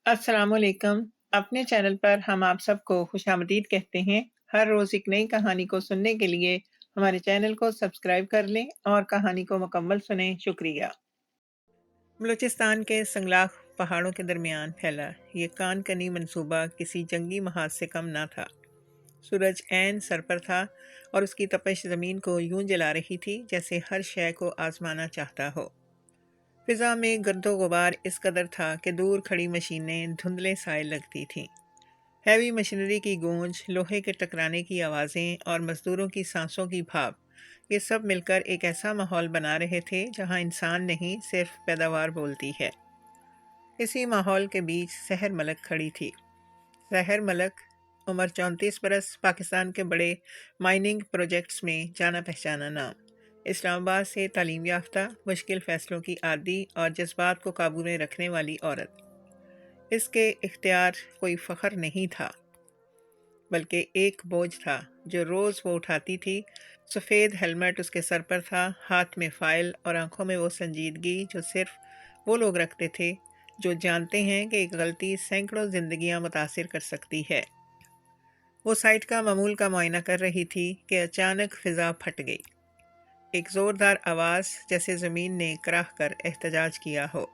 السلام علیکم۔ اپنے چینل پر ہم آپ سب کو خوش آمدید کہتے ہیں۔ ہر روز ایک نئی کہانی کو سننے کے لیے ہمارے چینل کو سبسکرائب کر لیں اور کہانی کو مکمل سنیں۔ شکریہ۔ بلوچستان کے سنگلاخ پہاڑوں کے درمیان پھیلا یہ کان کنی منصوبہ کسی جنگی محاذ سے کم نہ تھا۔ سورج عین سر پر تھا اور اس کی تپش زمین کو یوں جلا رہی تھی جیسے ہر شے کو آزمانا چاہتا ہو۔ فضا میں گرد و غبار اس قدر تھا کہ دور کھڑی مشینیں دھندلے سائے لگتی تھیں۔ ہیوی مشینری کی گونج، لوہے کے ٹکرانے کی آوازیں اور مزدوروں کی سانسوں کی بھاپ، یہ سب مل کر ایک ایسا ماحول بنا رہے تھے جہاں انسان نہیں صرف پیداوار بولتی ہے۔ اسی ماحول کے بیچ سحر ملک کھڑی تھی۔ سحر ملک، عمر 34 برس، پاکستان کے بڑے مائننگ پروجیکٹس میں جانا پہچانا نام۔ اسلام آباد سے تعلیم یافتہ، مشکل فیصلوں کی عادی اور جذبات کو قابو میں رکھنے والی عورت۔ اس کے اختیار کوئی فخر نہیں تھا، بلکہ ایک بوجھ تھا جو روز وہ اٹھاتی تھی۔ سفید ہیلمٹ اس کے سر پر تھا، ہاتھ میں فائل اور آنکھوں میں وہ سنجیدگی جو صرف وہ لوگ رکھتے تھے جو جانتے ہیں کہ ایک غلطی سینکڑوں زندگیاں متاثر کر سکتی ہے۔ وہ سائٹ کا معمول کا معائنہ کر رہی تھی کہ اچانک فضا پھٹ گئی۔ ایک زوردار آواز جیسے زمین نے کراہ کر احتجاج کیا ہو۔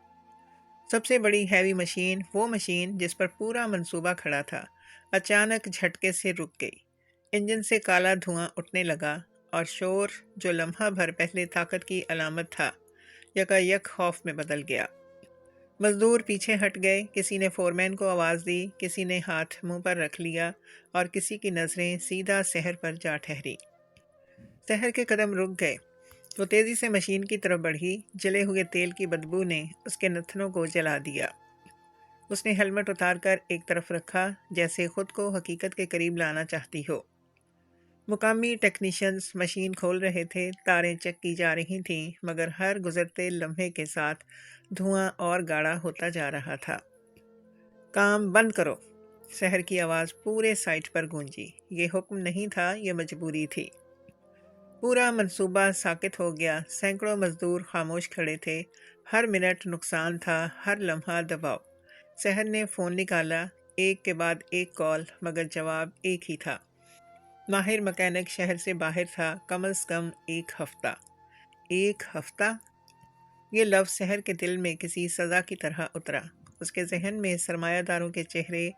سب سے بڑی ہیوی مشین، وہ مشین جس پر پورا منصوبہ کھڑا تھا، اچانک جھٹکے سے رک گئی۔ انجن سے کالا دھواں اٹھنے لگا اور شور جو لمحہ بھر پہلے طاقت کی علامت تھا، یکایک خوف میں بدل گیا۔ مزدور پیچھے ہٹ گئے، کسی نے فورمین کو آواز دی، کسی نے ہاتھ منہ پر رکھ لیا اور کسی کی نظریں سیدھا سحر پر جا ٹھہری۔ سحر کے قدم رک گئے۔ وہ تیزی سے مشین کی طرف بڑھی، جلے ہوئے تیل کی بدبو نے اس کے نتنوں کو جلا دیا۔ اس نے ہیلمٹ اتار کر ایک طرف رکھا، جیسے خود کو حقیقت کے قریب لانا چاہتی ہو۔ مقامی ٹیکنیشینز مشین کھول رہے تھے، تاریں چیک کی جا رہی تھیں، مگر ہر گزرتے لمحے کے ساتھ دھواں اور گاڑھا ہوتا جا رہا تھا۔ کام بند کرو، سحر کی آواز پورے سائٹ پر گونجی۔ یہ حکم نہیں تھا، یہ مجبوری تھی۔ پورا منصوبہ ساکت ہو گیا۔ سینکڑوں مزدور خاموش کھڑے تھے۔ ہر منٹ نقصان تھا، ہر لمحہ دباؤ۔ سحر نے فون نکالا، ایک کے بعد ایک کال، مگر جواب ایک ہی تھا۔ ماہر مکینک شہر سے باہر تھا، کم از کم ایک ہفتہ۔ ایک ہفتہ؟ یہ لفظ سحر کے دل میں کسی سزا کی طرح اترا۔ اس کے ذہن میں سرمایہ داروں کے چہرے،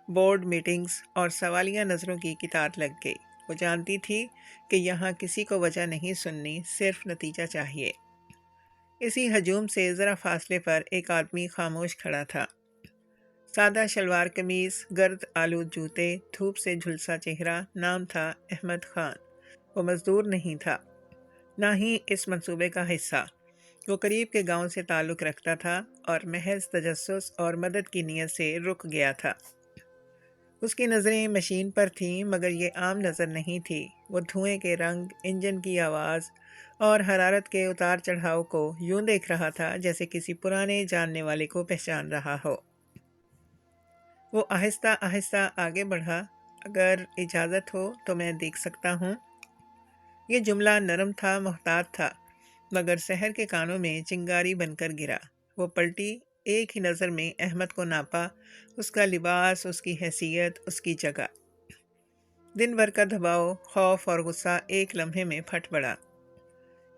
بورڈ میٹنگز اور سوالیہ نظروں کی قطار لگ گئی۔ وہ جانتی تھی کہ یہاں کسی کو وجہ نہیں سننی، صرف نتیجہ چاہیے۔ اسی ہجوم سے ذرا فاصلے پر ایک آدمی خاموش کھڑا تھا۔ سادہ شلوار قمیض، گرد آلود جوتے، دھوپ سے جھلسا چہرہ۔ نام تھا احمد خان۔ وہ مزدور نہیں تھا، نہ ہی اس منصوبے کا حصہ۔ وہ قریب کے گاؤں سے تعلق رکھتا تھا اور محض تجسس اور مدد کی نیت سے رک گیا تھا۔ اس کی نظریں مشین پر تھیں، مگر یہ عام نظر نہیں تھی۔ وہ دھوئیں کے رنگ، انجن کی آواز اور حرارت کے اتار چڑھاؤ کو یوں دیکھ رہا تھا جیسے کسی پرانے جاننے والے کو پہچان رہا ہو۔ وہ آہستہ آہستہ آگے بڑھا۔ اگر اجازت ہو تو میں دیکھ سکتا ہوں؟ یہ جملہ نرم تھا، محتاط تھا، مگر سحر کے کانوں میں چنگاری بن کر گرا۔ وہ پلٹی، ایک ہی نظر میں احمد کو ناپا، اس کا لباس، اس کی حیثیت، اس کی جگہ۔ دن بھر کا دباؤ، خوف اور غصہ ایک لمحے میں پھٹ پڑا۔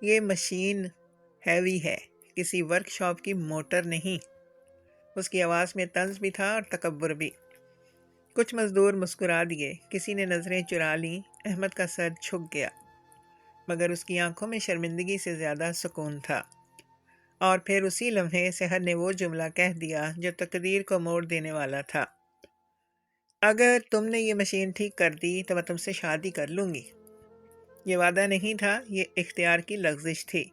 یہ مشین ہیوی ہے، کسی ورک شاپ کی موٹر نہیں۔ اس کی آواز میں طنز بھی تھا اور تکبر بھی۔ کچھ مزدور مسکرا دیے، کسی نے نظریں چرا لیں۔ احمد کا سر جھک گیا، مگر اس کی آنکھوں میں شرمندگی سے زیادہ سکون تھا۔ اور پھر اسی لمحے سحر نے وہ جملہ کہہ دیا جو تقدیر کو موڑ دینے والا تھا۔ اگر تم نے یہ مشین ٹھیک کر دی تو میں تم سے شادی کر لوں گی۔ یہ وعدہ نہیں تھا، یہ اختیار کی لغزش تھی۔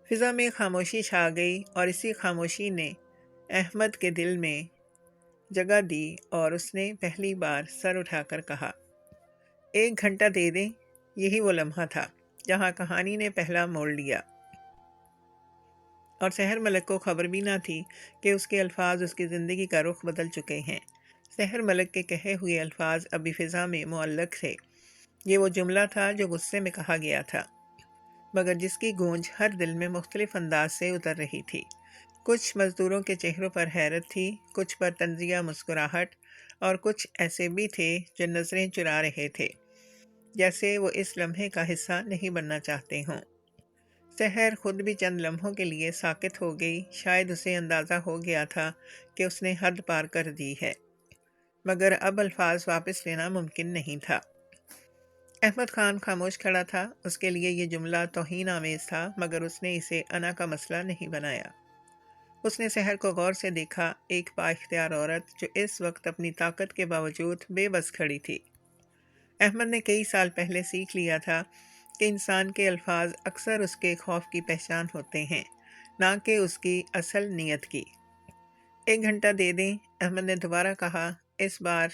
فضا میں خاموشی چھا گئی اور اسی خاموشی نے احمد کے دل میں جگہ دی اور اس نے پہلی بار سر اٹھا کر کہا، 1 گھنٹہ دے دیں۔ یہی وہ لمحہ تھا جہاں کہانی نے پہلا موڑ لیا۔ اور سحر ملک کو خبر بھی نہ تھی کہ اس کے الفاظ اس کی زندگی کا رخ بدل چکے ہیں۔ سحر ملک کے کہے ہوئے الفاظ ابھی فضا میں معلق تھے۔ یہ وہ جملہ تھا جو غصے میں کہا گیا تھا، مگر جس کی گونج ہر دل میں مختلف انداز سے اتر رہی تھی۔ کچھ مزدوروں کے چہروں پر حیرت تھی، کچھ پر طنزیہ مسکراہٹ، اور کچھ ایسے بھی تھے جو نظریں چرا رہے تھے، جیسے وہ اس لمحے کا حصہ نہیں بننا چاہتے ہوں۔ سحر خود بھی چند لمحوں کے لیے ساکت ہو گئی، شاید اسے اندازہ ہو گیا تھا کہ اس نے حد پار کر دی ہے، مگر اب الفاظ واپس لینا ممکن نہیں تھا۔ احمد خان خاموش کھڑا تھا، اس کے لیے یہ جملہ توہین آمیز تھا، مگر اس نے اسے انا کا مسئلہ نہیں بنایا۔ اس نے سحر کو غور سے دیکھا، ایک با اختیار عورت جو اس وقت اپنی طاقت کے باوجود بے بس کھڑی تھی۔ احمد نے کئی سال پہلے سیکھ لیا تھا کہ انسان کے الفاظ اکثر اس کے خوف کی پہچان ہوتے ہیں، نہ کہ اس کی اصل نیت کی۔ 1 گھنٹہ دے دیں، احمد نے دوبارہ کہا، اس بار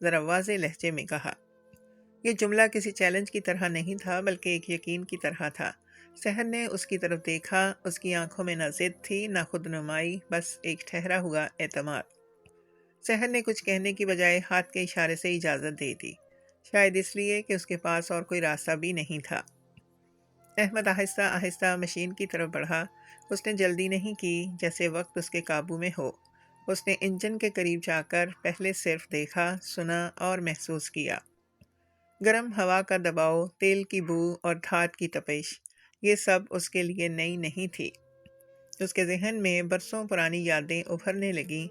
ذرا واضح لہجے میں کہا۔ یہ جملہ کسی چیلنج کی طرح نہیں تھا، بلکہ ایک یقین کی طرح تھا۔ سحر نے اس کی طرف دیکھا، اس کی آنکھوں میں نہ ضد تھی نہ خود نمائی، بس ایک ٹھہرا ہوا اعتماد۔ سحر نے کچھ کہنے کی بجائے ہاتھ کے اشارے سے اجازت دے دی، شاید اس لیے کہ اس کے پاس اور کوئی راستہ بھی نہیں تھا۔ احمد آہستہ آہستہ مشین کی طرف بڑھا، اس نے جلدی نہیں کی، جیسے وقت اس کے قابو میں ہو۔ اس نے انجن کے قریب جا کر پہلے صرف دیکھا، سنا اور محسوس کیا۔ گرم ہوا کا دباؤ، تیل کی بو اور دھات کی تپش، یہ سب اس کے لیے نئی نہیں تھی۔ اس کے ذہن میں برسوں پرانی یادیں ابھرنے لگیں،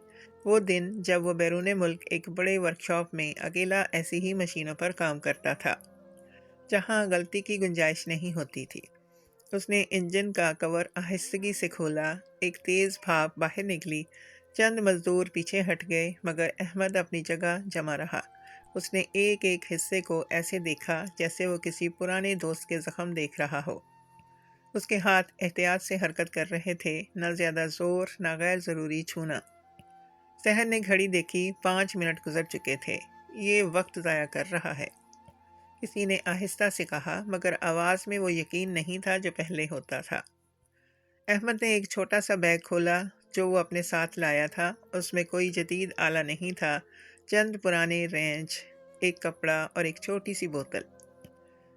وہ دن جب وہ بیرون ملک ایک بڑے ورکشاپ میں اکیلا ایسی ہی مشینوں پر کام کرتا تھا، جہاں غلطی کی گنجائش نہیں ہوتی تھی۔ اس نے انجن کا کور آہستگی سے کھولا، ایک تیز بھاپ باہر نکلی، چند مزدور پیچھے ہٹ گئے، مگر احمد اپنی جگہ جمع رہا۔ اس نے ایک ایک حصے کو ایسے دیکھا جیسے وہ کسی پرانے دوست کے زخم دیکھ رہا ہو۔ اس کے ہاتھ احتیاط سے حرکت کر رہے تھے، نہ زیادہ زور نہ غیر ضروری چھونا۔ سحر نے گھڑی دیکھی، 5 منٹ گزر چکے تھے۔ یہ وقت ضائع کر رہا ہے، کسی نے آہستہ سے کہا، مگر آواز میں وہ یقین نہیں تھا جو پہلے ہوتا تھا۔ احمد نے ایک چھوٹا سا بیگ کھولا جو وہ اپنے ساتھ لایا تھا، اس میں کوئی جدید آلہ نہیں تھا، چند پرانے رینچ، ایک کپڑا اور ایک چھوٹی سی بوتل۔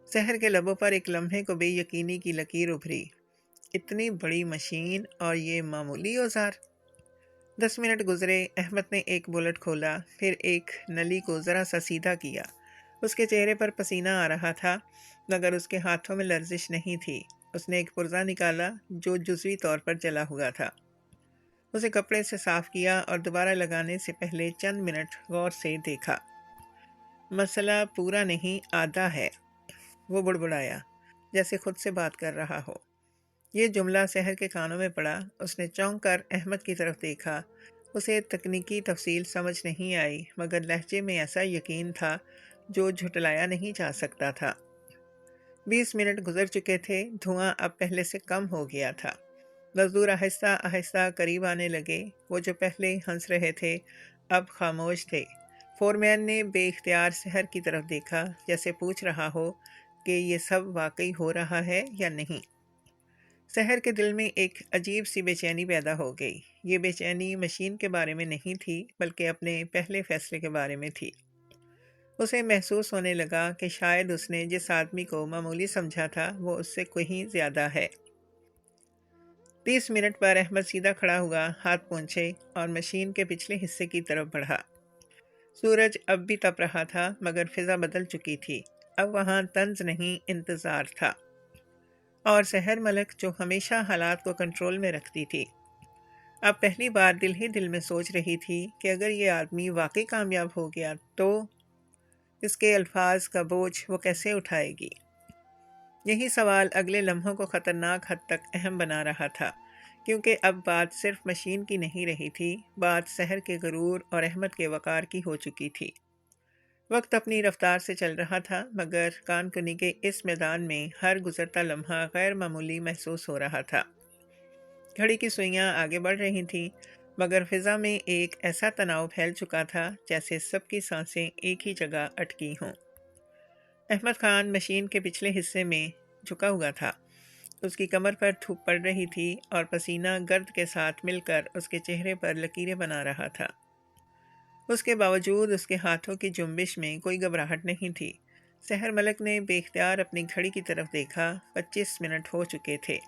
سحر کے لبوں پر ایک لمحے کو بے یقینی کی لکیر ابھری، اتنی بڑی مشین اور یہ معمولی اوزار؟ 10 منٹ گزرے، احمد نے ایک بولٹ کھولا، پھر ایک نلی کو ذرا سا سیدھا کیا۔ اس کے چہرے پر پسینہ آ رہا تھا، مگر اس کے ہاتھوں میں لرزش نہیں تھی۔ اس نے ایک پرزہ نکالا جو جزوی طور پر جلا ہوا تھا، اسے کپڑے سے صاف کیا اور دوبارہ لگانے سے پہلے چند منٹ غور سے دیکھا۔ مسئلہ پورا نہیں، آدھا ہے، وہ بڑبڑایا، جیسے خود سے بات کر رہا ہو۔ یہ جملہ سحر کے کانوں میں پڑا، اس نے چونک کر احمد کی طرف دیکھا۔ اسے تکنیکی تفصیل سمجھ نہیں آئی، مگر لہجے میں ایسا یقین تھا جو جھٹلایا نہیں جا سکتا تھا۔ 20 منٹ گزر چکے تھے، دھواں اب پہلے سے کم ہو گیا تھا۔ مزدور آہستہ آہستہ قریب آنے لگے، وہ جو پہلے ہنس رہے تھے اب خاموش تھے۔ فورمین نے بے اختیار سحر کی طرف دیکھا، جیسے پوچھ رہا ہو کہ یہ سب واقعی ہو رہا ہے یا نہیں۔ سحر کے دل میں ایک عجیب سی بے چینی پیدا ہو گئی۔ یہ بے چینی مشین کے بارے میں نہیں تھی، بلکہ اپنے پہلے فیصلے کے بارے میں تھی۔ اسے محسوس ہونے لگا کہ شاید اس نے جس آدمی کو معمولی سمجھا تھا وہ اس سے کہیں زیادہ ہے۔ 30 منٹ پر احمد سیدھا کھڑا ہوا، ہاتھ پونچھے اور مشین کے پچھلے حصے کی طرف بڑھا۔ سورج اب بھی تپ رہا تھا، مگر فضا بدل چکی تھی۔ اب وہاں طنز نہیں، انتظار تھا، اور سحر ملک جو ہمیشہ حالات کو کنٹرول میں رکھتی تھی، اب پہلی بار دل ہی دل میں سوچ رہی تھی کہ اگر یہ آدمی واقعی کامیاب ہو گیا تو اس کے الفاظ کا بوجھ وہ کیسے اٹھائے گی۔ یہی سوال اگلے لمحوں کو خطرناک حد تک اہم بنا رہا تھا، کیونکہ اب بات صرف مشین کی نہیں رہی تھی، بات سحر کے غرور اور احمد کے وقار کی ہو چکی تھی۔ وقت اپنی رفتار سے چل رہا تھا، مگر کان کنی کے اس میدان میں ہر گزرتا لمحہ غیر معمولی محسوس ہو رہا تھا۔ گھڑی کی سوئیاں آگے بڑھ رہی تھیں، مگر فضا میں ایک ایسا تناؤ پھیل چکا تھا جیسے سب کی سانسیں ایک ہی جگہ اٹکی ہوں۔ احمد خان مشین کے پچھلے حصے میں جھکا ہوا تھا، اس کی کمر پر دھوپ پڑ رہی تھی اور پسینہ گرد کے ساتھ مل کر اس کے چہرے پر لکیریں بنا رہا تھا۔ اس کے باوجود اس کے ہاتھوں کی جنبش میں کوئی گھبراہٹ نہیں تھی۔ سحر ملک نے بے اختیار اپنی گھڑی کی طرف دیکھا، 25 منٹ ہو چکے تھے۔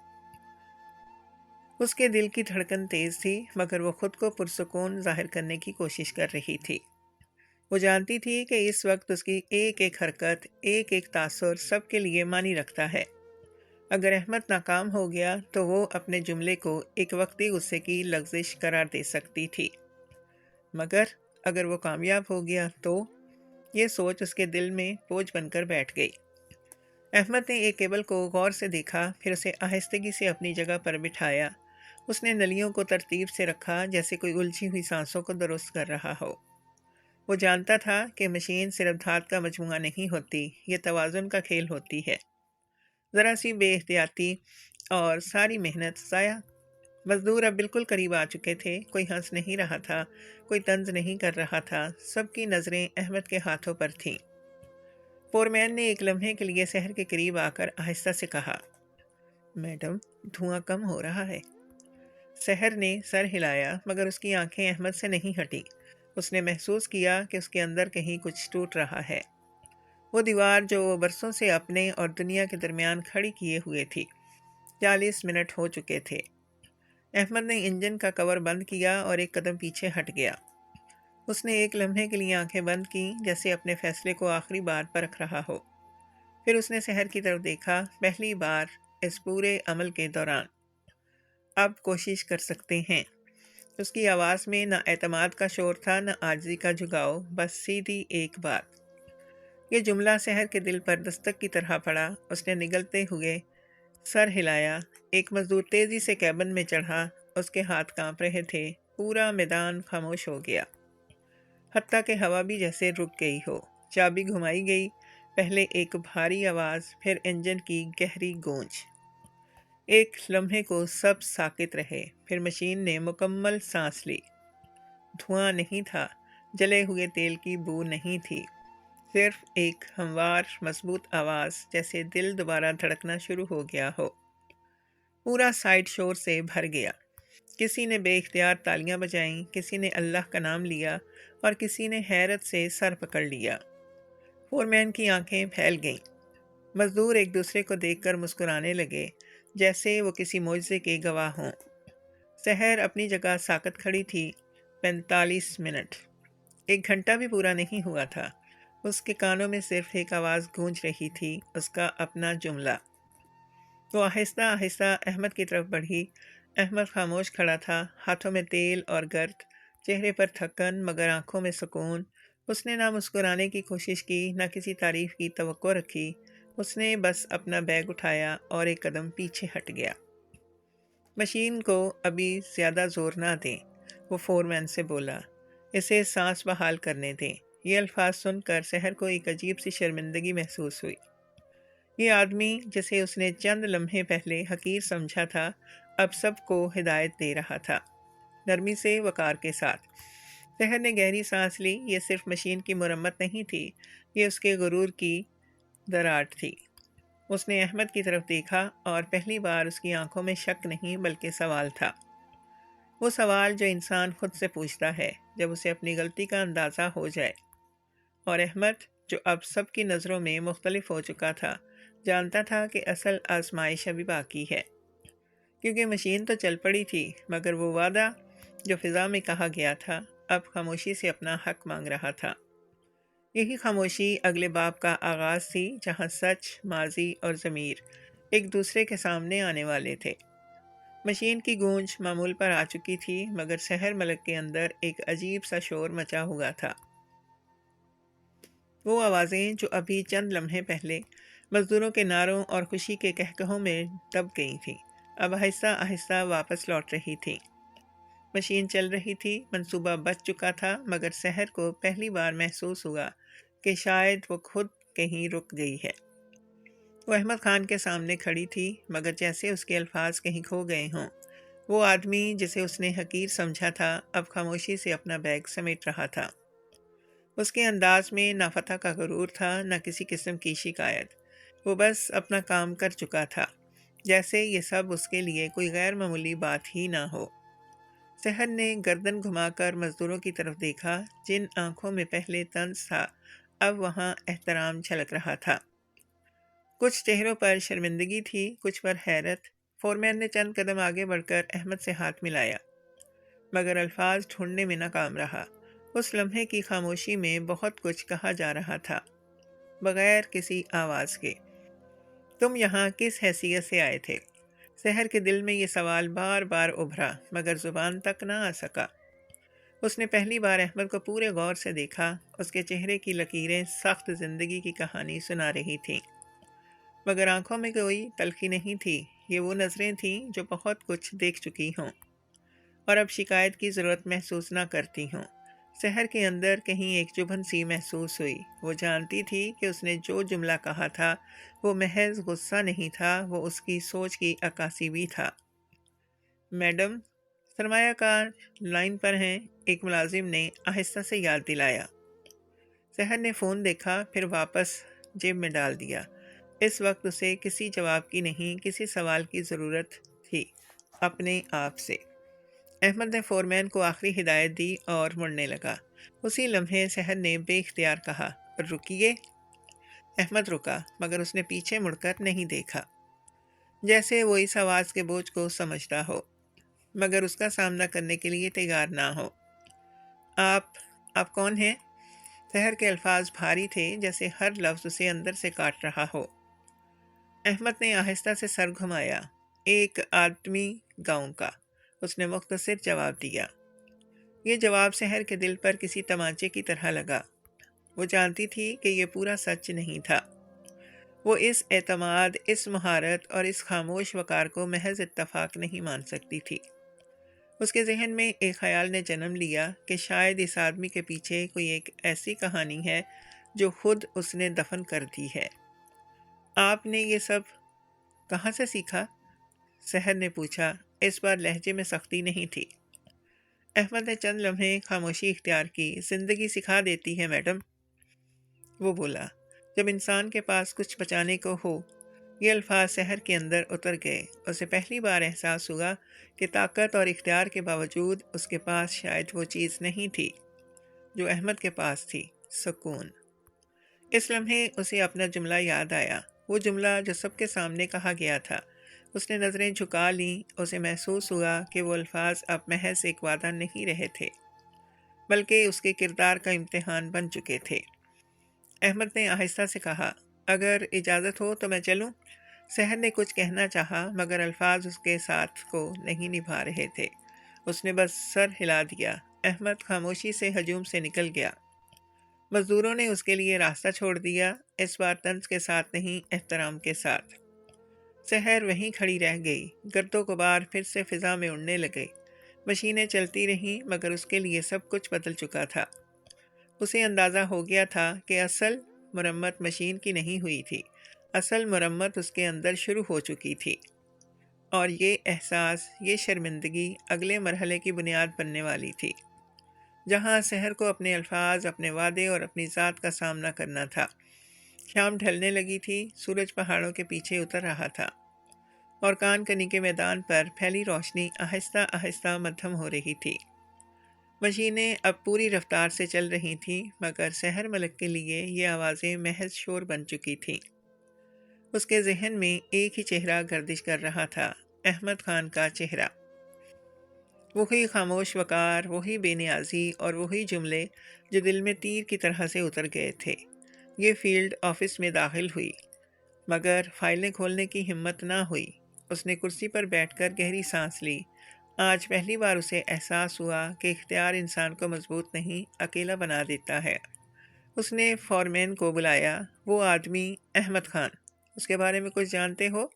اس کے دل کی دھڑکن تیز تھی، مگر وہ خود کو پرسکون ظاہر کرنے کی کوشش کر رہی تھی۔ وہ جانتی تھی کہ اس وقت اس کی ایک ایک حرکت، ایک ایک تاثر سب کے لیے معنی رکھتا ہے۔ اگر احمد ناکام ہو گیا تو وہ اپنے جملے کو ایک وقتی غصے کی لغزش قرار دے سکتی تھی، مگر اگر وہ کامیاب ہو گیا تو یہ سوچ اس کے دل میں بوجھ بن کر بیٹھ گئی۔ احمد نے ایک کیبل کو غور سے دیکھا، پھر اسے آہستگی سے اپنی جگہ پر بٹھایا۔ اس نے نلیوں کو ترتیب سے رکھا جیسے کوئی الجھی ہوئی سانسوں کو درست کر رہا ہو۔ وہ جانتا تھا کہ مشین صرف دھات کا مجموعہ نہیں ہوتی، یہ توازن کا کھیل ہوتی ہے۔ ذرا سی بے احتیاطی اور ساری محنت ضائع۔ مزدور اب بالکل قریب آ چکے تھے، کوئی ہنس نہیں رہا تھا، کوئی طنز نہیں کر رہا تھا، سب کی نظریں احمد کے ہاتھوں پر تھیں۔ فورمین نے ایک لمحے کے لیے سحر کے قریب آ کر آہستہ سے کہا، میڈم، دھواں کم ہو رہا ہے۔ سحر نے سر ہلایا، مگر اس کی آنکھیں احمد سے نہیں ہٹی۔ اس نے محسوس کیا کہ اس کے اندر کہیں کچھ ٹوٹ رہا ہے۔ وہ دیوار جو وہ برسوں سے اپنے اور دنیا کے درمیان کھڑی کیے ہوئے تھی۔ 40 منٹ ہو چکے تھے۔ احمد نے انجن کا کور بند کیا اور ایک قدم پیچھے ہٹ گیا۔ اس نے ایک لمحے کے لیے آنکھیں بند کیں، جیسے اپنے فیصلے کو آخری بار پرکھ رہا ہو۔ پھر اس نے سحر کی طرف دیکھا، پہلی بار اس پورے عمل کے دوران۔ اب کوشش کر سکتے ہیں۔ اس کی آواز میں نہ اعتماد کا شور تھا، نہ عاجزی کا جھکاؤ، بس سیدھی ایک بات۔ یہ جملہ سحر کے دل پر دستک کی طرح پڑا۔ اس نے نگلتے ہوئے سر ہلایا۔ ایک مزدور تیزی سے کیبن میں چڑھا، اس کے ہاتھ کانپ رہے تھے۔ پورا میدان خاموش ہو گیا، حتیٰ کہ ہوا بھی جیسے رک گئی ہو۔ چابی گھمائی گئی، پہلے ایک بھاری آواز، پھر انجن کی گہری گونج۔ ایک لمحے کو سب ساکت رہے، پھر مشین نے مکمل سانس لی۔ دھواں نہیں تھا، جلے ہوئے تیل کی بو نہیں تھی، صرف ایک ہموار مضبوط آواز، جیسے دل دوبارہ دھڑکنا شروع ہو گیا ہو۔ پورا سائٹ شور سے بھر گیا۔ کسی نے بے اختیار تالیاں بجائیں، کسی نے اللہ کا نام لیا اور کسی نے حیرت سے سر پکڑ لیا۔ فورمین کی آنکھیں پھیل گئیں۔ مزدور ایک دوسرے کو دیکھ کر مسکرانے لگے، جیسے وہ کسی معجزے کے گواہ ہوں۔ سحر اپنی جگہ ساکت کھڑی تھی۔ 45 منٹ، ایک گھنٹہ بھی پورا نہیں ہوا تھا۔ اس کے کانوں میں صرف ایک آواز گونج رہی تھی، اس کا اپنا جملہ۔ وہ آہستہ آہستہ احمد کی طرف بڑھی۔ احمد خاموش کھڑا تھا، ہاتھوں میں تیل اور گرد، چہرے پر تھکن مگر آنکھوں میں سکون۔ اس نے نہ مسکرانے کی کوشش کی، نہ کسی تعریف کی توقع رکھی۔ اس نے بس اپنا بیگ اٹھایا اور ایک قدم پیچھے ہٹ گیا۔ مشین کو ابھی زیادہ زور نہ دیں، وہ فورمین سے بولا۔ اسے سانس بحال کرنے دیں۔ یہ الفاظ سن کر سحر کو ایک عجیب سی شرمندگی محسوس ہوئی۔ یہ آدمی جسے اس نے چند لمحے پہلے حقیر سمجھا تھا، اب سب کو ہدایت دے رہا تھا، نرمی سے، وقار کے ساتھ۔ سحر نے گہری سانس لی۔ یہ صرف مشین کی مرمت نہیں تھی، یہ اس کے غرور کی دراڑ تھی۔ اس نے احمد کی طرف دیکھا اور پہلی بار اس کی آنکھوں میں شک نہیں بلکہ سوال تھا۔ وہ سوال جو انسان خود سے پوچھتا ہے جب اسے اپنی غلطی کا اندازہ ہو جائے۔ اور احمد، جو اب سب کی نظروں میں مختلف ہو چکا تھا، جانتا تھا کہ اصل آزمائش ابھی باقی ہے، کیونکہ مشین تو چل پڑی تھی، مگر وہ وعدہ جو فضا میں کہا گیا تھا اب خاموشی سے اپنا حق مانگ رہا تھا۔ یہی خاموشی اگلے باب کا آغاز تھی، جہاں سچ، ماضی اور ضمیر ایک دوسرے کے سامنے آنے والے تھے۔ مشین کی گونج معمول پر آ چکی تھی، مگر سحر ملک کے اندر ایک عجیب سا شور مچا ہوا تھا۔ وہ آوازیں جو ابھی چند لمحے پہلے مزدوروں کے نعروں اور خوشی کے قہقہوں میں دب گئی تھیں، اب آہستہ آہستہ واپس لوٹ رہی تھیں۔ مشین چل رہی تھی، منصوبہ بچ چکا تھا، مگر سحر کو پہلی بار محسوس ہوا کہ شاید وہ خود کہیں رک گئی ہے۔ وہ احمد خان کے سامنے کھڑی تھی، مگر جیسے اس کے الفاظ کہیں کھو گئے ہوں۔ وہ آدمی جسے اس نے حقیر سمجھا تھا، اب خاموشی سے اپنا بیگ سمیٹ رہا تھا۔ اس کے انداز میں نہ فتح کا غرور تھا، نہ کسی قسم کی شکایت۔ وہ بس اپنا کام کر چکا تھا، جیسے یہ سب اس کے لیے کوئی غیر معمولی بات ہی نہ ہو۔ سحر نے گردن گھما کر مزدوروں کی طرف دیکھا۔ جن آنکھوں میں پہلے طنز تھا، اب وہاں احترام جھلک رہا تھا۔ کچھ چہروں پر شرمندگی تھی، کچھ پر حیرت، فور مین نے چند قدم آگے بڑھ کر احمد سے ہاتھ ملایا، مگر الفاظ ڈھونڈنے میں ناکام رہا۔ اس لمحے کی خاموشی میں بہت کچھ کہا جا رہا تھا، بغیر کسی آواز کے۔ تم یہاں کس حیثیت سے آئے تھے؟ سحر کے دل میں یہ سوال بار بار ابھرا، مگر زبان تک نہ آ سکا۔ اس نے پہلی بار احمد کو پورے غور سے دیکھا۔ اس کے چہرے کی لکیریں سخت زندگی کی کہانی سنا رہی تھیں، مگر آنکھوں میں کوئی تلخی نہیں تھی۔ یہ وہ نظریں تھیں جو بہت کچھ دیکھ چکی ہوں اور اب شکایت کی ضرورت محسوس نہ کرتی ہوں۔ سحر کے اندر کہیں ایک چبھن سی محسوس ہوئی۔ وہ جانتی تھی کہ اس نے جو جملہ کہا تھا وہ محض غصہ نہیں تھا، وہ اس کی سوچ کی عکاسی بھی تھا۔ میڈم، سرمایہ کار لائن پر ہیں، ایک ملازم نے آہستہ سے یاد دلایا۔ سحر نے فون دیکھا، پھر واپس جیب میں ڈال دیا۔ اس وقت اسے کسی جواب کی نہیں، کسی سوال کی ضرورت تھی، اپنے آپ سے۔ احمد نے فور مین کو آخری ہدایت دی اور مڑنے لگا۔ اسی لمحے سحر نے بے اختیار کہا، رکیے۔ احمد رکا، مگر اس نے پیچھے مڑ کر نہیں دیکھا، جیسے وہ اس آواز کے بوجھ کو سمجھتا ہو، مگر اس کا سامنا کرنے کے لیے تیار نہ ہو۔ آپ کون ہیں؟ سحر کے الفاظ بھاری تھے، جیسے ہر لفظ اسے اندر سے کاٹ رہا ہو۔ احمد نے آہستہ سے سر گھمایا۔ ایک آدمی گاؤں کا، اس نے مختصر جواب دیا۔ یہ جواب سحر کے دل پر کسی تمانچے کی طرح لگا۔ وہ جانتی تھی کہ یہ پورا سچ نہیں تھا۔ وہ اس اعتماد، اس مہارت اور اس خاموش وقار کو محض اتفاق نہیں مان سکتی تھی۔ اس کے ذہن میں ایک خیال نے جنم لیا کہ شاید اس آدمی کے پیچھے کوئی ایک ایسی کہانی ہے جو خود اس نے دفن کر دی ہے۔ آپ نے یہ سب کہاں سے سیکھا؟ سحر نے پوچھا۔ اس بار لہجے میں سختی نہیں تھی۔ احمد نے چند لمحے خاموشی اختیار کی۔ زندگی سکھا دیتی ہے میڈم، وہ بولا۔ جب انسان کے پاس کچھ بچانے کو ہو۔ یہ الفاظ سحر کے اندر اتر گئے۔ اسے پہلی بار احساس ہوا کہ طاقت اور اختیار کے باوجود اس کے پاس شاید وہ چیز نہیں تھی جو احمد کے پاس تھی، سکون۔ اس لمحے اسے اپنا جملہ یاد آیا، وہ جملہ جو سب کے سامنے کہا گیا تھا۔ اس نے نظریں جھکا لیں۔ اسے محسوس ہوا کہ وہ الفاظ اب محض ایک وعدہ نہیں رہے تھے، بلکہ اس کے کردار کا امتحان بن چکے تھے۔ احمد نے آہستہ سے کہا، اگر اجازت ہو تو میں چلوں؟ سحر نے کچھ کہنا چاہا، مگر الفاظ اس کے ساتھ کو نہیں نبھا رہے تھے۔ اس نے بس سر ہلا دیا۔ احمد خاموشی سے ہجوم سے نکل گیا۔ مزدوروں نے اس کے لیے راستہ چھوڑ دیا، اس بار طنز کے ساتھ نہیں، احترام کے ساتھ۔ سحر وہیں کھڑی رہ گئی۔ گرد و غبار پھر سے فضا میں اڑنے لگے۔ مشینیں چلتی رہیں، مگر اس کے لیے سب کچھ بدل چکا تھا۔ اسے اندازہ ہو گیا تھا کہ اصل مرمت مشین کی نہیں ہوئی تھی، اصل مرمت اس کے اندر شروع ہو چکی تھی، اور یہ احساس، یہ شرمندگی اگلے مرحلے کی بنیاد بننے والی تھی، جہاں سحر کو اپنے الفاظ، اپنے وعدے اور اپنی ذات کا سامنا کرنا تھا۔ شام ڈھلنے لگی تھی، سورج پہاڑوں کے پیچھے اتر رہا تھا، اور کان کنی کے میدان پر پھیلی روشنی آہستہ آہستہ مدھم ہو رہی تھی۔ مشینیں اب پوری رفتار سے چل رہی تھیں، مگر سحر ملک کے لیے یہ آوازیں محض شور بن چکی تھیں۔ اس کے ذہن میں ایک ہی چہرہ گردش کر رہا تھا، احمد خان کا چہرہ۔ وہی خاموش وقار، وہی بے نیازی اور وہی جملے جو دل میں تیر کی طرح سے اتر گئے تھے۔ یہ فیلڈ آفس میں داخل ہوئی، مگر فائلیں کھولنے کی ہمت نہ ہوئی۔ اس نے کرسی پر بیٹھ کر گہری سانس لی۔ آج پہلی بار اسے احساس ہوا کہ اختیار انسان کو مضبوط نہیں، اکیلا بنا دیتا ہے۔ اس نے فورمین کو بلایا۔ وہ آدمی احمد خان، اس کے بارے میں کچھ جانتے ہو؟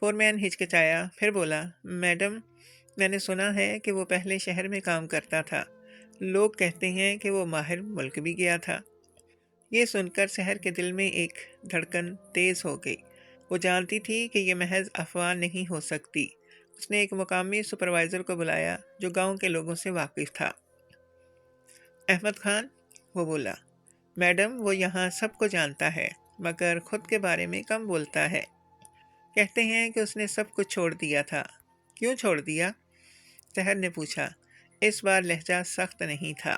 فورمین ہچکچایا، پھر بولا، میڈم، میں نے سنا ہے کہ وہ پہلے شہر میں کام کرتا تھا۔ لوگ کہتے ہیں کہ وہ باہر ملک بھی گیا تھا۔ یہ سن کر سحر کے دل میں ایک دھڑکن تیز ہو گئی۔ وہ جانتی تھی کہ یہ محض افواہ نہیں ہو سکتی۔ اس نے ایک مقامی سپروائزر کو بلایا جو گاؤں کے لوگوں سے واقف تھا۔ احمد خان، وہ بولا، میڈم، وہ یہاں سب کو جانتا ہے، مگر خود کے بارے میں کم بولتا ہے۔ کہتے ہیں کہ اس نے سب کچھ چھوڑ دیا تھا۔ کیوں چھوڑ دیا؟ سحر نے پوچھا۔ اس بار لہجہ سخت نہیں تھا۔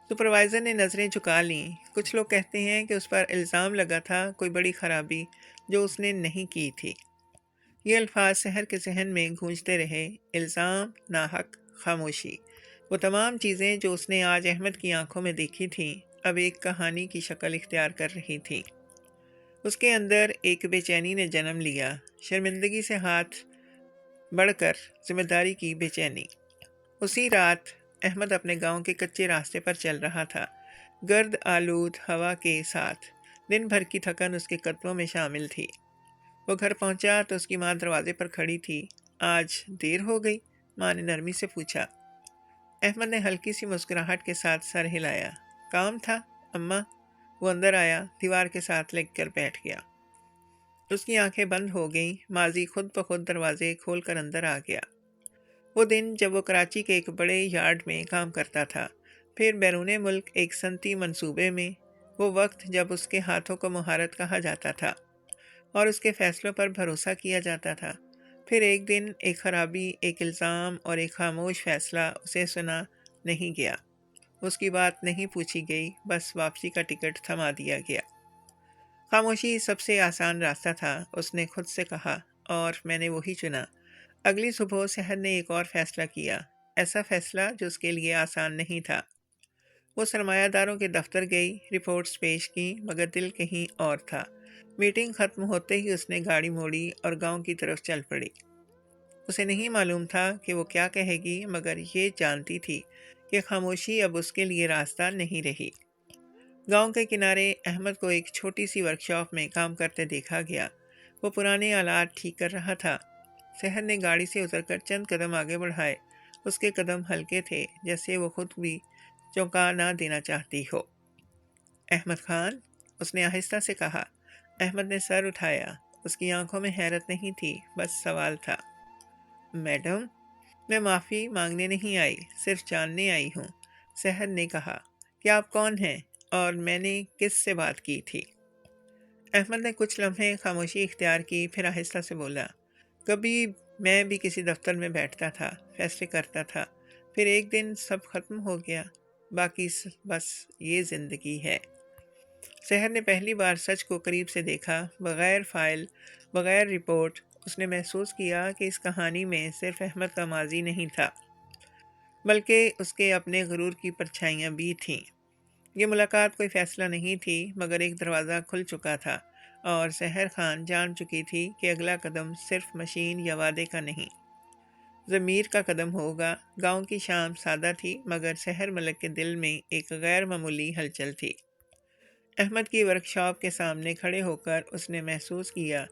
سپروائزر نے نظریں جھکا لیں۔ کچھ لوگ کہتے ہیں کہ اس پر الزام لگا تھا کوئی بڑی خرابی جو اس نے نہیں کی تھی۔ یہ الفاظ سحر کے ذہن میں گونجتے رہے، الزام، ناحق، خاموشی۔ وہ تمام چیزیں جو اس نے آج احمد کی آنکھوں میں دیکھی تھیں اب ایک کہانی کی شکل اختیار کر رہی تھیں۔ اس کے اندر ایک بے چینی نے جنم لیا، شرمندگی سے ہاتھ بڑھ کر ذمہ داری کی بے چینی۔ اسی رات احمد اپنے گاؤں کے کچے راستے پر چل رہا تھا، گرد آلود ہوا کے ساتھ۔ دن بھر کی تھکن اس کے قدموں میں شامل تھی۔ وہ گھر پہنچا تو اس کی ماں دروازے پر کھڑی تھی۔ آج دیر ہو گئی؟ ماں نے نرمی سے پوچھا۔ احمد نے ہلکی سی مسکراہٹ کے ساتھ سر ہلایا۔ کام تھا اماں۔ وہ اندر آیا، دیوار کے ساتھ لگ کر بیٹھ گیا۔ اس کی آنکھیں بند ہو گئیں، ماضی خود بخود دروازے کھول کر اندر آ گیا۔ وہ دن جب وہ کراچی کے ایک بڑے یارڈ میں کام کرتا تھا، پھر بیرون ملک ایک صنعتی منصوبے میں، وہ وقت جب اس کے ہاتھوں کو مہارت کہا جاتا تھا اور اس کے فیصلوں پر بھروسہ کیا جاتا تھا۔ پھر ایک دن ایک خرابی، ایک الزام اور ایک خاموش فیصلہ اسے سنا نہیں گیا۔ اس کی بات نہیں پوچھی گئی، بس واپسی کا ٹکٹ تھما دیا گیا۔ خاموشی سب سے آسان راستہ تھا، اس نے خود سے کہا، اور میں نے وہی چنا۔ اگلی صبح سحر نے ایک اور فیصلہ کیا، ایسا فیصلہ جو اس کے لیے آسان نہیں تھا۔ وہ سرمایہ داروں کے دفتر گئی، رپورٹس پیش کی، مگر دل کہیں اور تھا۔ میٹنگ ختم ہوتے ہی اس نے گاڑی موڑی اور گاؤں کی طرف چل پڑی۔ اسے نہیں معلوم تھا کہ وہ کیا کہے گی، مگر یہ جانتی تھی کہ خاموشی اب اس کے لیے راستہ نہیں رہی۔ گاؤں کے کنارے احمد کو ایک چھوٹی سی ورکشاپ میں کام کرتے دیکھا گیا۔ وہ پرانے آلات ٹھیک کر رہا تھا۔ سحر نے گاڑی سے اتر کر چند قدم آگے بڑھائے۔ اس کے قدم ہلکے تھے، جیسے وہ خود بھی چونکا نہ دینا چاہتی ہو۔ احمد خان، اس نے آہستہ سے کہا۔ احمد نے سر اٹھایا۔ اس کی آنکھوں میں حیرت نہیں تھی، بس سوال تھا۔ میڈم، میں معافی مانگنے نہیں آئی، صرف جاننے آئی ہوں، سحر نے کہا کہ آپ کون ہیں اور میں نے کس سے بات کی تھی۔ احمد نے کچھ لمحے خاموشی اختیار کی، پھر آہستہ سے بولا، کبھی میں بھی کسی دفتر میں بیٹھتا تھا، فیصلے کرتا تھا، پھر ایک دن سب ختم ہو گیا، باقی بس یہ زندگی ہے۔ سحر نے پہلی بار سچ کو قریب سے دیکھا، بغیر فائل، بغیر رپورٹ۔ اس نے محسوس کیا کہ اس کہانی میں صرف احمد کا ماضی نہیں تھا، بلکہ اس کے اپنے غرور کی پرچھائیاں بھی تھیں۔ یہ ملاقات کوئی فیصلہ نہیں تھی، مگر ایک دروازہ کھل چکا تھا، اور سحر خان جان چکی تھی کہ اگلا قدم صرف مشین یا وعدے کا نہیں، ضمیر کا قدم ہوگا۔ گاؤں کی شام سادہ تھی، مگر سحر ملک کے دل میں ایک غیر معمولی ہلچل تھی۔ احمد کی ورکشاپ کے سامنے کھڑے ہو کر اس نے محسوس کیا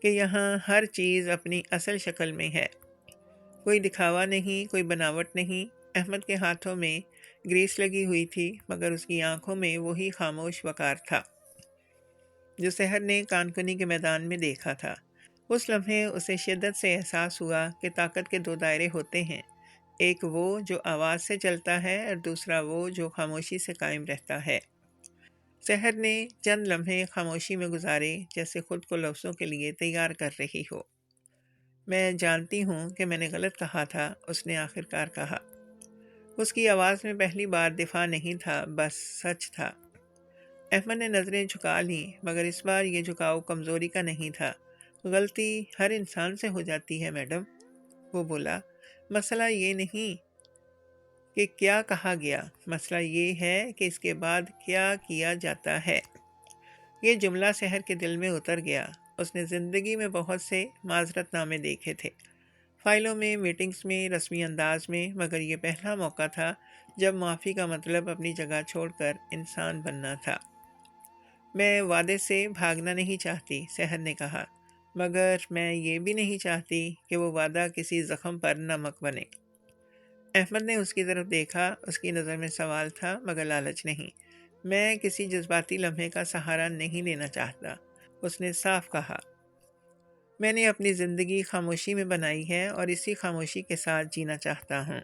کہ یہاں ہر چیز اپنی اصل شکل میں ہے، کوئی دکھاوا نہیں، کوئی بناوٹ نہیں۔ احمد کے ہاتھوں میں گریس لگی ہوئی تھی، مگر اس کی آنکھوں میں وہی خاموش وقار تھا جو سحر نے کانکنی کے میدان میں دیکھا تھا۔ اس لمحے اسے شدت سے احساس ہوا کہ طاقت کے دو دائرے ہوتے ہیں، ایک وہ جو آواز سے چلتا ہے اور دوسرا وہ جو خاموشی سے قائم رہتا ہے۔ سحر نے چند لمحے خاموشی میں گزارے، جیسے خود کو لفظوں کے لیے تیار کر رہی ہو۔ میں جانتی ہوں کہ میں نے غلط کہا تھا، اس نے آخر کار کہا۔ اس کی آواز میں پہلی بار دفاع نہیں تھا، بس سچ تھا۔ احمد نے نظریں جھکا لیں، مگر اس بار یہ جھکاؤ کمزوری کا نہیں تھا۔ غلطی ہر انسان سے ہو جاتی ہے میڈم، وہ بولا۔ مسئلہ یہ نہیں کہ کیا کہا گیا، مسئلہ یہ ہے کہ اس کے بعد کیا کیا جاتا ہے۔ یہ جملہ سحر کے دل میں اتر گیا۔ اس نے زندگی میں بہت سے معذرت نامے دیکھے تھے، فائلوں میں، میٹنگز میں، رسمی انداز میں، مگر یہ پہلا موقع تھا جب معافی کا مطلب اپنی جگہ چھوڑ کر انسان بننا تھا۔ میں وعدے سے بھاگنا نہیں چاہتی، سحر نے کہا، مگر میں یہ بھی نہیں چاہتی کہ وہ وعدہ کسی زخم پر نمک بنے۔ احمد نے اس کی طرف دیکھا، اس کی نظر میں سوال تھا مگر لالچ نہیں۔ میں کسی جذباتی لمحے کا سہارا نہیں لینا چاہتا، اس نے صاف کہا۔ میں نے اپنی زندگی خاموشی میں بنائی ہے اور اسی خاموشی کے ساتھ جینا چاہتا ہوں۔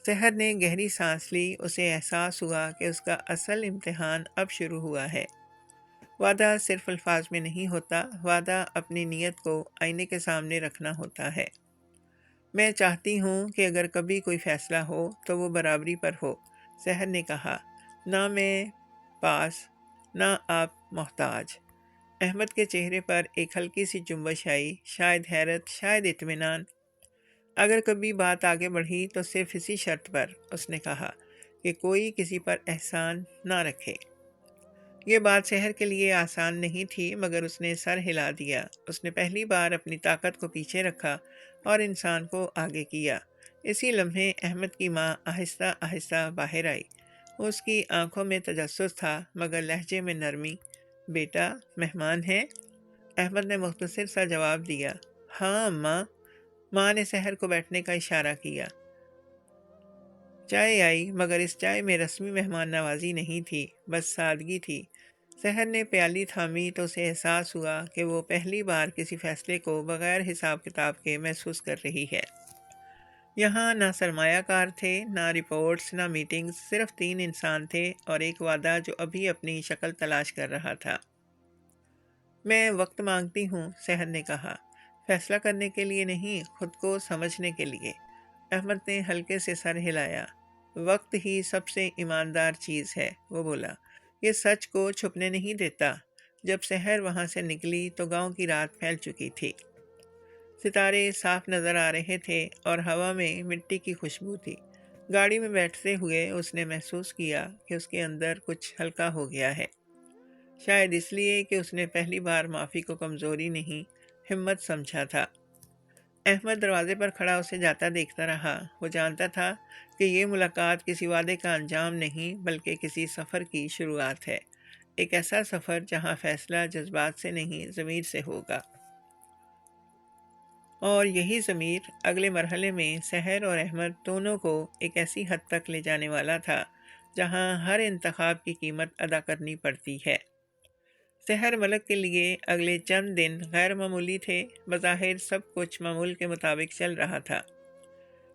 سحر نے گہری سانس لی، اسے احساس ہوا کہ اس کا اصل امتحان اب شروع ہوا ہے۔ وعدہ صرف الفاظ میں نہیں ہوتا، وعدہ اپنی نیت کو آئینے کے سامنے رکھنا ہوتا ہے۔ میں چاہتی ہوں کہ اگر کبھی کوئی فیصلہ ہو تو وہ برابری پر ہو، سحر نے کہا، نہ میں پاس، نہ آپ محتاج۔ احمد کے چہرے پر ایک ہلکی سی جنبش آئی، شاید حیرت، شاید اطمینان۔ اگر کبھی بات آگے بڑھی تو صرف اسی شرط پر، اس نے کہا، کہ کوئی کسی پر احسان نہ رکھے۔ یہ بات سحر کے لیے آسان نہیں تھی، مگر اس نے سر ہلا دیا۔ اس نے پہلی بار اپنی طاقت کو پیچھے رکھا اور انسان کو آگے کیا۔ اسی لمحے احمد کی ماں آہستہ آہستہ باہر آئی۔ اس کی آنکھوں میں تجسس تھا، مگر لہجے میں نرمی۔ بیٹا، مہمان ہیں؟ احمد نے مختصر سا جواب دیا، ہاں ماں۔ ماں نے سحر کو بیٹھنے کا اشارہ کیا۔ چائے آئی، مگر اس چائے میں رسمی مہمان نوازی نہیں تھی، بس سادگی تھی۔ سحر نے پیالی تھامی تو اسے احساس ہوا کہ وہ پہلی بار کسی فیصلے کو بغیر حساب کتاب کے محسوس کر رہی ہے۔ یہاں نہ سرمایہ کار تھے، نہ رپورٹس، نہ میٹنگز، صرف 3 انسان تھے اور ایک وعدہ جو ابھی اپنی شکل تلاش کر رہا تھا۔ میں وقت مانگتی ہوں، سحر نے کہا، فیصلہ کرنے کے لیے نہیں، خود کو سمجھنے کے لیے۔ احمد نے ہلکے سے سر ہلایا۔ وقت ہی سب سے ایماندار چیز ہے، وہ بولا۔ یہ سچ کو چھپنے نہیں دیتا۔ جب سحر وہاں سے نکلی تو گاؤں کی رات پھیل چکی تھی۔ ستارے صاف نظر آ رہے تھے اور ہوا میں مٹی کی خوشبو تھی۔ گاڑی میں بیٹھتے ہوئے اس نے محسوس کیا کہ اس کے اندر کچھ ہلکا ہو گیا ہے۔ شاید اس لیے کہ اس نے پہلی بار معافی کو کمزوری نہیں، ہمت سمجھا تھا۔ احمد دروازے پر کھڑا اسے جاتا دیکھتا رہا۔ وہ جانتا تھا کہ یہ ملاقات کسی وعدے کا انجام نہیں، بلکہ کسی سفر کی شروعات ہے۔ ایک ایسا سفر جہاں فیصلہ جذبات سے نہیں، ضمیر سے ہوگا۔ اور یہی ضمیر اگلے مرحلے میں سحر اور احمد دونوں کو ایک ایسی حد تک لے جانے والا تھا جہاں ہر انتخاب کی قیمت ادا کرنی پڑتی ہے۔ سحر ملک کے لیے اگلے چند دن غیر معمولی تھے۔ بظاہر سب کچھ معمول کے مطابق چل رہا تھا۔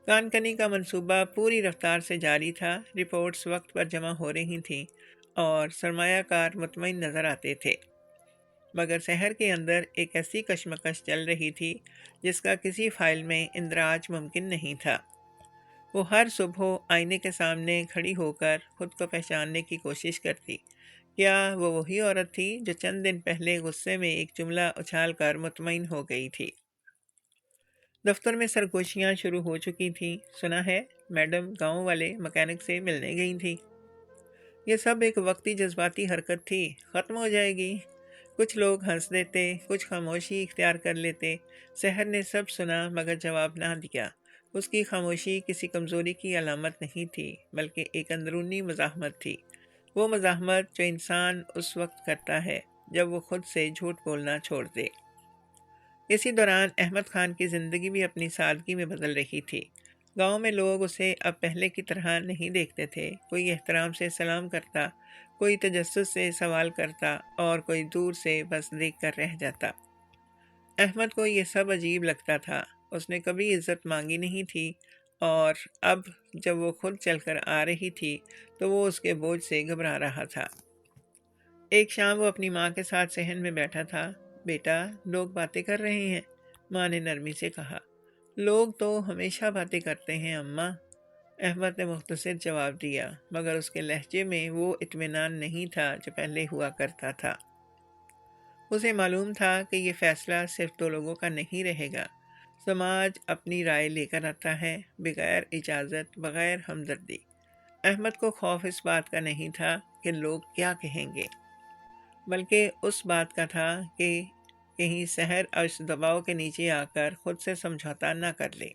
کان کنی کا منصوبہ پوری رفتار سے جاری تھا، رپورٹس وقت پر جمع ہو رہی تھیں اور سرمایہ کار مطمئن نظر آتے تھے۔ مگر سحر کے اندر ایک ایسی کشمکش چل رہی تھی جس کا کسی فائل میں اندراج ممکن نہیں تھا۔ وہ ہر صبح آئینے کے سامنے کھڑی ہو کر خود کو پہچاننے کی کوشش کرتی۔ کیا وہ وہی عورت تھی جو چند دن پہلے غصے میں ایک جملہ اچھال کر مطمئن ہو گئی تھی؟ دفتر میں سرگوشیاں شروع ہو چکی تھیں۔ سنا ہے میڈم گاؤں والے مکینک سے ملنے گئی تھی۔ یہ سب ایک وقتی جذباتی حرکت تھی، ختم ہو جائے گی۔ کچھ لوگ ہنس دیتے، کچھ خاموشی اختیار کر لیتے۔ سحر نے سب سنا مگر جواب نہ دیا۔ اس کی خاموشی کسی کمزوری کی علامت نہیں تھی، بلکہ ایک اندرونی مزاحمت تھی۔ وہ مزاحمت جو انسان اس وقت کرتا ہے جب وہ خود سے جھوٹ بولنا چھوڑ دے۔ اسی دوران احمد خان کی زندگی بھی اپنی سادگی میں بدل رہی تھی۔ گاؤں میں لوگ اسے اب پہلے کی طرح نہیں دیکھتے تھے۔ کوئی احترام سے سلام کرتا، کوئی تجسس سے سوال کرتا اور کوئی دور سے بس دیکھ کر رہ جاتا۔ احمد کو یہ سب عجیب لگتا تھا۔ اس نے کبھی عزت مانگی نہیں تھی اور اب جب وہ خود چل کر آ رہی تھی تو وہ اس کے بوجھ سے گھبرا رہا تھا۔ ایک شام وہ اپنی ماں کے ساتھ صحن میں بیٹھا تھا۔ بیٹا، لوگ باتیں کر رہے ہیں، ماں نے نرمی سے کہا۔ لوگ تو ہمیشہ باتیں کرتے ہیں اماں، احمد نے مختصر جواب دیا، مگر اس کے لہجے میں وہ اطمینان نہیں تھا جو پہلے ہوا کرتا تھا۔ اسے معلوم تھا کہ یہ فیصلہ صرف 2 لوگوں کا نہیں رہے گا۔ سماج اپنی رائے لے کر آتا ہے، بغیر اجازت، بغیر ہمدردی۔ احمد کو خوف اس بات کا نہیں تھا کہ لوگ کیا کہیں گے، بلکہ اس بات کا تھا کہ کہیں سحر اس دباؤ کے نیچے آ کر خود سے سمجھوتا نہ کر لے۔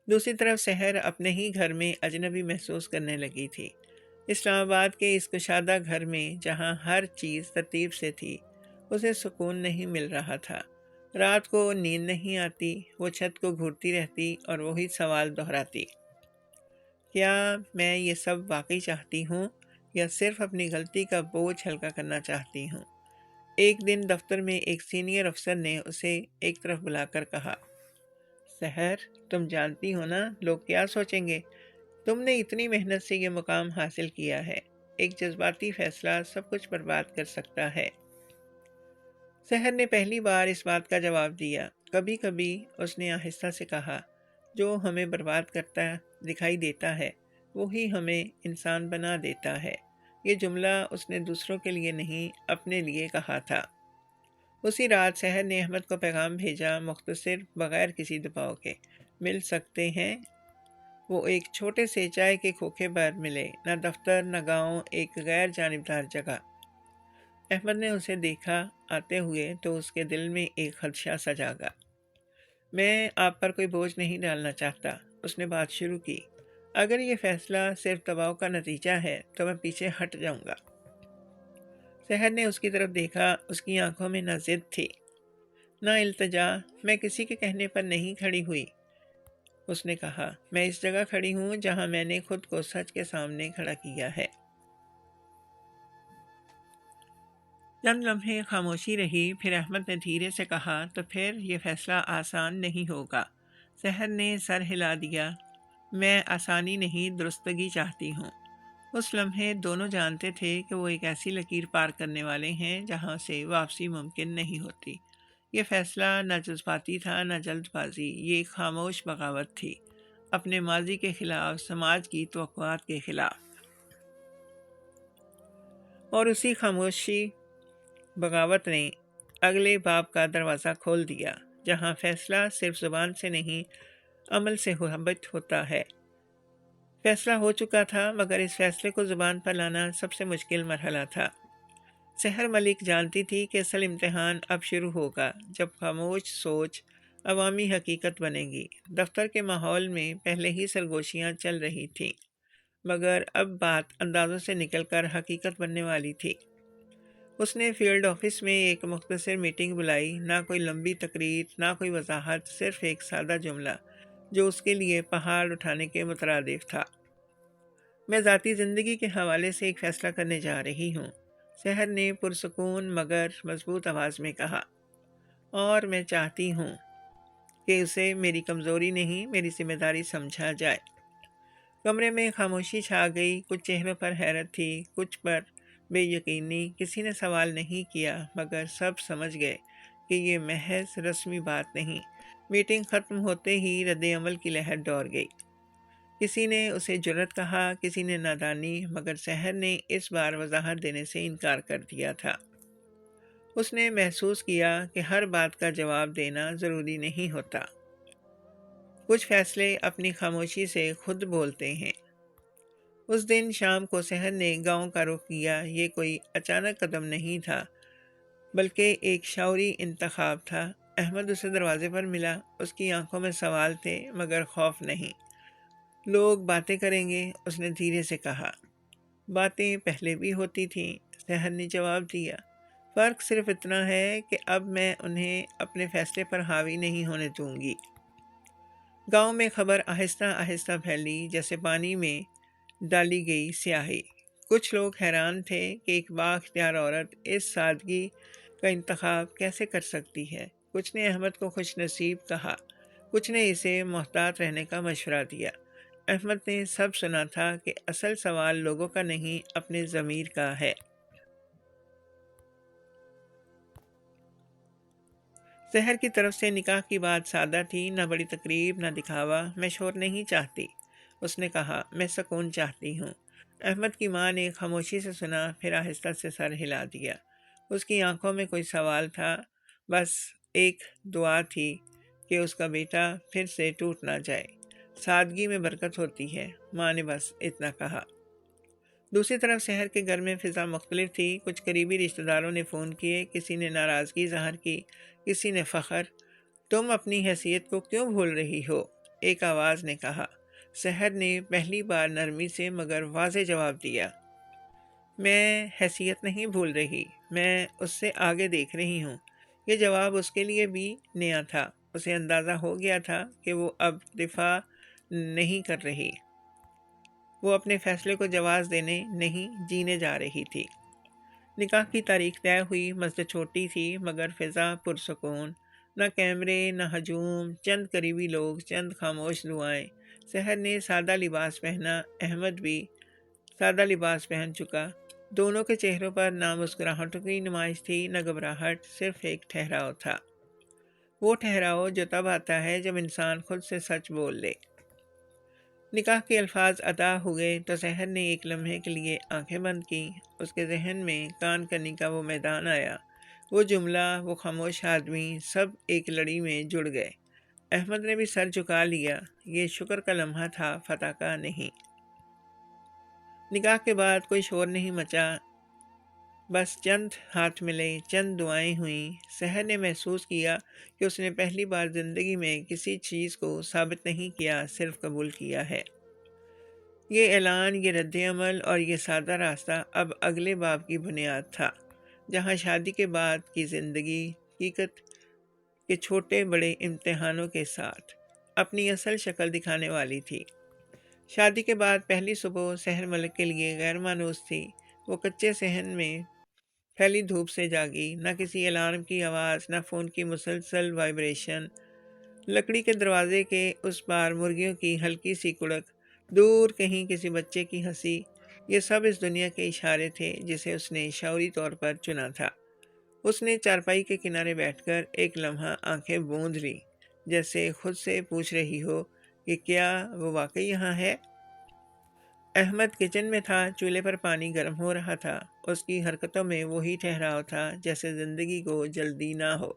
دوسری طرف سحر اپنے ہی گھر میں اجنبی محسوس کرنے لگی تھی۔ اسلام آباد کے اس کشادہ گھر میں جہاں ہر چیز ترتیب سے تھی، اسے سکون نہیں مل رہا تھا۔ رات کو نیند نہیں آتی، وہ چھت کو گھورتی رہتی اور وہی سوال دہراتی۔ کیا میں یہ سب واقعی چاہتی ہوں یا صرف اپنی غلطی کا بوجھ ہلکا کرنا چاہتی ہوں؟ ایک دن دفتر میں ایک سینئر افسر نے اسے ایک طرف بلا کر کہا، سحر، تم جانتی ہو نا لوگ کیا سوچیں گے؟ تم نے اتنی محنت سے یہ مقام حاصل کیا ہے۔ ایک جذباتی فیصلہ سب کچھ برباد کر سکتا ہے۔ سحر نے پہلی بار اس بات کا جواب دیا۔ کبھی کبھی، اس نے آہستہ سے کہا، جو ہمیں برباد کرتا دکھائی دیتا ہے وہی ہمیں انسان بنا دیتا ہے۔ یہ جملہ اس نے دوسروں کے لیے نہیں، اپنے لیے کہا تھا۔ اسی رات سحر نے احمد کو پیغام بھیجا، مختصر، بغیر کسی دباؤ کے۔ مل سکتے ہیں؟ وہ ایک چھوٹے سے چائے کے کھوکھے پر ملے، نہ دفتر نہ گاؤں، ایک غیر جانبدار جگہ۔ احمد نے اسے دیکھا آتے ہوئے تو اس کے دل میں ایک خدشہ سا جاگا۔ میں آپ پر کوئی بوجھ نہیں ڈالنا چاہتا، اس نے بات شروع کی۔ اگر یہ فیصلہ صرف دباؤ کا نتیجہ ہے تو میں پیچھے ہٹ جاؤں گا۔ سحر نے اس کی طرف دیکھا، اس کی آنکھوں میں نہ ضد تھی نہ التجا۔ میں کسی کے کہنے پر نہیں کھڑی ہوئی، اس نے کہا۔ میں اس جگہ کھڑی ہوں جہاں میں نے خود کو سچ کے سامنے کھڑا کیا ہے۔ چند لمحے خاموشی رہی، پھر احمد نے دھیرے سے کہا، تو پھر یہ فیصلہ آسان نہیں ہوگا۔ سحر نے سر ہلا دیا۔ میں آسانی نہیں، درستگی چاہتی ہوں۔ اس لمحے دونوں جانتے تھے کہ وہ ایک ایسی لکیر پار کرنے والے ہیں جہاں سے واپسی ممکن نہیں ہوتی۔ یہ فیصلہ نہ جذباتی تھا نہ جلد بازی، یہ ایک خاموش بغاوت تھی، اپنے ماضی کے خلاف، سماج کی توقعات کے خلاف۔ اور اسی خاموشی بغاوت نے اگلے باب کا دروازہ کھول دیا، جہاں فیصلہ صرف زبان سے نہیں، عمل سے ثابت ہوتا ہے۔ فیصلہ ہو چکا تھا، مگر اس فیصلے کو زبان پر لانا سب سے مشکل مرحلہ تھا۔ سحر ملک جانتی تھی کہ اصل امتحان اب شروع ہوگا، جب خاموش سوچ عوامی حقیقت بنے گی۔ دفتر کے ماحول میں پہلے ہی سرگوشیاں چل رہی تھیں، مگر اب بات اندازوں سے نکل کر حقیقت بننے والی تھی۔ اس نے فیلڈ آفس میں ایک مختصر میٹنگ بلائی، نہ کوئی لمبی تقریر، نہ کوئی وضاحت، صرف ایک سادہ جملہ جو اس کے لیے پہاڑ اٹھانے کے مترادف تھا۔ میں ذاتی زندگی کے حوالے سے ایک فیصلہ کرنے جا رہی ہوں، سحر نے پرسکون مگر مضبوط آواز میں کہا، اور میں چاہتی ہوں کہ اسے میری کمزوری نہیں، میری ذمہ داری سمجھا جائے۔ کمرے میں خاموشی چھا گئی، کچھ چہروں پر حیرت تھی، کچھ پر بے یقینی۔ کسی نے سوال نہیں کیا، مگر سب سمجھ گئے کہ یہ محض رسمی بات نہیں۔ میٹنگ ختم ہوتے ہی رد عمل کی لہر دوڑ گئی۔ کسی نے اسے جرأت کہا، کسی نے نادانی، مگر سحر نے اس بار وضاحت دینے سے انکار کر دیا تھا۔ اس نے محسوس کیا کہ ہر بات کا جواب دینا ضروری نہیں ہوتا۔ کچھ فیصلے اپنی خاموشی سے خود بولتے ہیں۔ اس دن شام کو سحر نے گاؤں کا رخ کیا۔ یہ کوئی اچانک قدم نہیں تھا، بلکہ ایک شعوری انتخاب تھا۔ احمد اسے دروازے پر ملا، اس کی آنکھوں میں سوال تھے مگر خوف نہیں۔ لوگ باتیں کریں گے، اس نے دھیرے سے کہا۔ باتیں پہلے بھی ہوتی تھیں، سحر نے جواب دیا۔ فرق صرف اتنا ہے کہ اب میں انہیں اپنے فیصلے پر حاوی نہیں ہونے دوں گی۔ گاؤں میں خبر آہستہ آہستہ پھیلی، جیسے پانی میں ڈالی گئی سیاہی۔ کچھ لوگ حیران تھے کہ ایک بااختیار عورت اس سادگی کا انتخاب کیسے کر سکتی ہے۔ کچھ نے احمد کو خوش نصیب کہا، کچھ نے اسے محتاط رہنے کا مشورہ دیا۔ احمد نے سب سنا تھا کہ اصل سوال لوگوں کا نہیں، اپنے ضمیر کا ہے۔ سحر کی طرف سے نکاح کی بات سادہ تھی، نہ بڑی تقریب نہ دکھاوا۔ میں شور نہیں چاہتی، اس نے کہا، میں سکون چاہتی ہوں۔ احمد کی ماں نے خاموشی سے سنا، پھر آہستہ سے سر ہلا دیا۔ اس کی آنکھوں میں کوئی سوال تھا، بس ایک دعا تھی کہ اس کا بیٹا پھر سے ٹوٹ نہ جائے۔ سادگی میں برکت ہوتی ہے، ماں نے بس اتنا کہا۔ دوسری طرف سحر کے گھر میں فضا مختلف تھی۔ کچھ قریبی رشتہ داروں نے فون کیے، کسی نے ناراضگی ظاہر کی، کسی نے فخر۔ تم اپنی حیثیت کو کیوں بھول رہی ہو؟ ایک آواز نے کہا۔ سحر نے پہلی بار نرمی سے مگر واضح جواب دیا، میں حیثیت نہیں بھول رہی، میں اس سے آگے دیکھ رہی ہوں۔ یہ جواب اس کے لیے بھی نیا تھا۔ اسے اندازہ ہو گیا تھا کہ وہ اب دفاع نہیں کر رہی، وہ اپنے فیصلے کو جواز دینے نہیں، جینے جا رہی تھی۔ نکاح کی تاریخ طے ہوئی، مسجد چھوٹی تھی مگر فضا پرسکون، نہ کیمرے نہ ہجوم، چند قریبی لوگ، چند خاموش دعائیں۔ سحر نے سادہ لباس پہنا، احمد بھی سادہ لباس پہن چکا۔ دونوں کے چہروں پر نہ مسکراہٹوں کی نمائش تھی نہ گھبراہٹ، صرف ایک ٹھہراؤ تھا۔ وہ ٹھہراؤ جو تب آتا ہے جب انسان خود سے سچ بول لے۔ نکاح کے الفاظ ادا ہوئے تو سحر نے ایک لمحے کے لیے آنکھیں بند کی۔ اس کے ذہن میں کان کنی کا وہ میدان آیا، وہ جملہ، وہ خاموش آدمی، سب ایک لڑی میں جڑ گئے۔ احمد نے بھی سر جھکا لیا۔ یہ شکر کا لمحہ تھا، فتح کا نہیں۔ نکاح کے بعد کوئی شور نہیں مچا، بس چند ہاتھ ملے، چند دعائیں ہوئیں۔ سحر نے محسوس کیا کہ اس نے پہلی بار زندگی میں کسی چیز کو ثابت نہیں کیا، صرف قبول کیا ہے۔ یہ اعلان، یہ رد عمل اور یہ سادہ راستہ اب اگلے باب کی بنیاد تھا، جہاں شادی کے بعد کی زندگی حقیقت کے چھوٹے بڑے امتحانوں کے ساتھ اپنی اصل شکل دکھانے والی تھی۔ شادی کے بعد پہلی صبح سحر ملک کے لیے غیر مانوس تھی۔ وہ کچے صحن میں پھیلی دھوپ سے جاگی، نہ کسی الارم کی آواز، نہ فون کی مسلسل وائبریشن۔ لکڑی کے دروازے کے اس پار مرغیوں کی ہلکی سی کڑک، دور کہیں کسی بچے کی ہنسی، یہ سب اس دنیا کے اشارے تھے جسے اس نے شعوری طور پر چنا تھا۔ اس نے چارپائی کے کنارے بیٹھ کر ایک لمحہ آنکھیں بوند لی، جیسے خود سے پوچھ رہی ہو کہ کیا وہ واقعی یہاں ہے؟ احمد کچن میں تھا، چولہے پر پانی گرم ہو رہا تھا۔ اس کی حرکتوں میں وہی ٹھہراؤ تھا جیسے زندگی کو جلدی نہ ہو۔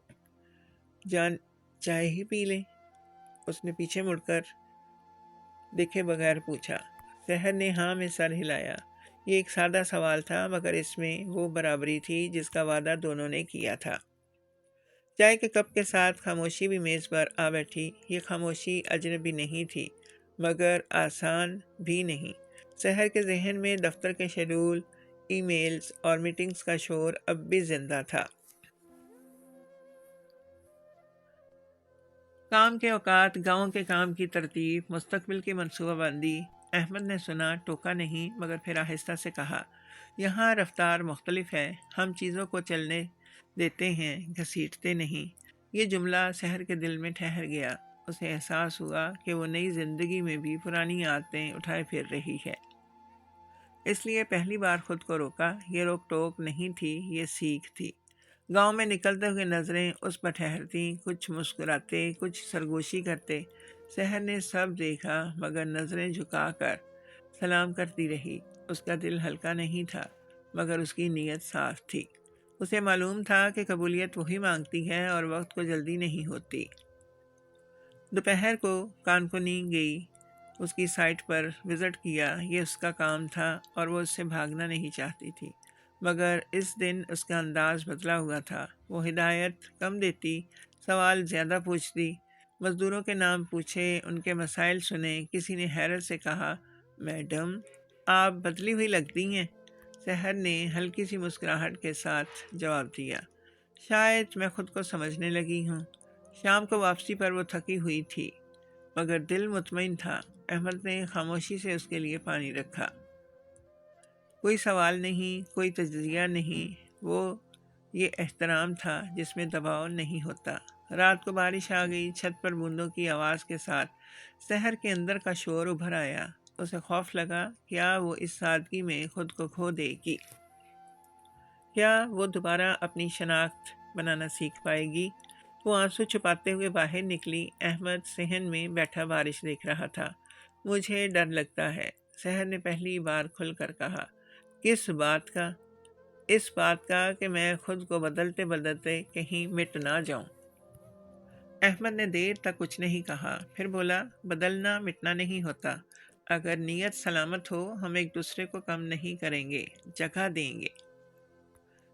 جان چائے ہی پی لیں؟ اس نے پیچھے مڑ کر دیکھے بغیر پوچھا۔ سحر نے ہاں میں سر ہلایا۔ یہ ایک سادہ سوال تھا، مگر اس میں وہ برابری تھی جس کا وعدہ دونوں نے کیا تھا۔ چائے کے کپ کے ساتھ خاموشی بھی میز پر آ بیٹھی۔ یہ خاموشی اجنبی نہیں تھی، مگر آسان بھی نہیں۔ سحر کے ذہن میں دفتر کے شیڈول، ای میلز اور میٹنگز کا شور اب بھی زندہ تھا۔ کام کے اوقات، گاؤں کے کام کی ترتیب، مستقبل کی منصوبہ بندی۔ احمد نے سنا، ٹوکا نہیں، مگر پھر آہستہ سے کہا، یہاں رفتار مختلف ہے، ہم چیزوں کو چلنے دیتے ہیں، گھسیٹتے نہیں۔ یہ جملہ سحر کے دل میں ٹھہر گیا۔ اسے احساس ہوا کہ وہ نئی زندگی میں بھی پرانی عادتیں اٹھائے پھر رہی ہے۔ اس لیے پہلی بار خود کو روکا۔ یہ روک ٹوک نہیں تھی، یہ سیکھ تھی۔ گاؤں میں نکلتے ہوئے نظریں اس پر ٹھہرتی، کچھ مسکراتے، کچھ سرگوشی کرتے۔ سحر نے سب دیکھا، مگر نظریں جھکا کر سلام کرتی رہی۔ اس کا دل ہلکا نہیں تھا، مگر اس کی نیت صاف تھی۔ اسے معلوم تھا کہ قبولیت وہی مانگتی ہے اور وقت کو جلدی نہیں ہوتی۔ دوپہر کو کانکنی گئی، اس کی سائٹ پر وزٹ کیا۔ یہ اس کا کام تھا اور وہ اس سے بھاگنا نہیں چاہتی تھی، مگر اس دن اس کا انداز بدلا ہوا تھا۔ وہ ہدایت کم دیتی، سوال زیادہ پوچھتی، مزدوروں کے نام پوچھے، ان کے مسائل سنے۔ کسی نے حیرت سے کہا، میڈم آپ بدلی ہوئی لگتی ہیں۔ سحر نے ہلکی سی مسکراہٹ کے ساتھ جواب دیا، شاید میں خود کو سمجھنے لگی ہوں۔ شام کو واپسی پر وہ تھکی ہوئی تھی، مگر دل مطمئن تھا۔ احمد نے خاموشی سے اس کے لیے پانی رکھا۔ کوئی سوال نہیں، کوئی تجزیہ نہیں، وہ یہ احترام تھا جس میں دباؤ نہیں ہوتا۔ رات کو بارش آ گئی، چھت پر بوندوں کی آواز کے ساتھ سحر کے اندر کا شور ابھر آیا۔ اسے خوف لگا، کیا وہ اس سادگی میں خود کو کھو دے گی؟ کیا وہ دوبارہ اپنی شناخت بنانا سیکھ پائے گی؟ وہ آنسو چھپاتے ہوئے باہر نکلی۔ احمد صحن میں بیٹھا بارش دیکھ رہا تھا۔ مجھے ڈر لگتا ہے، سحر نے پہلی بار کھل کر کہا۔ کس بات کا؟ اس بات کا کہ میں خود کو بدلتے بدلتے کہیں مٹ نہ جاؤں۔ احمد نے دیر تک کچھ نہیں کہا، پھر بولا، بدلنا مٹنا نہیں ہوتا۔ اگر نیت سلامت ہو، ہم ایک دوسرے کو کم نہیں کریں گے، جگہ دیں گے۔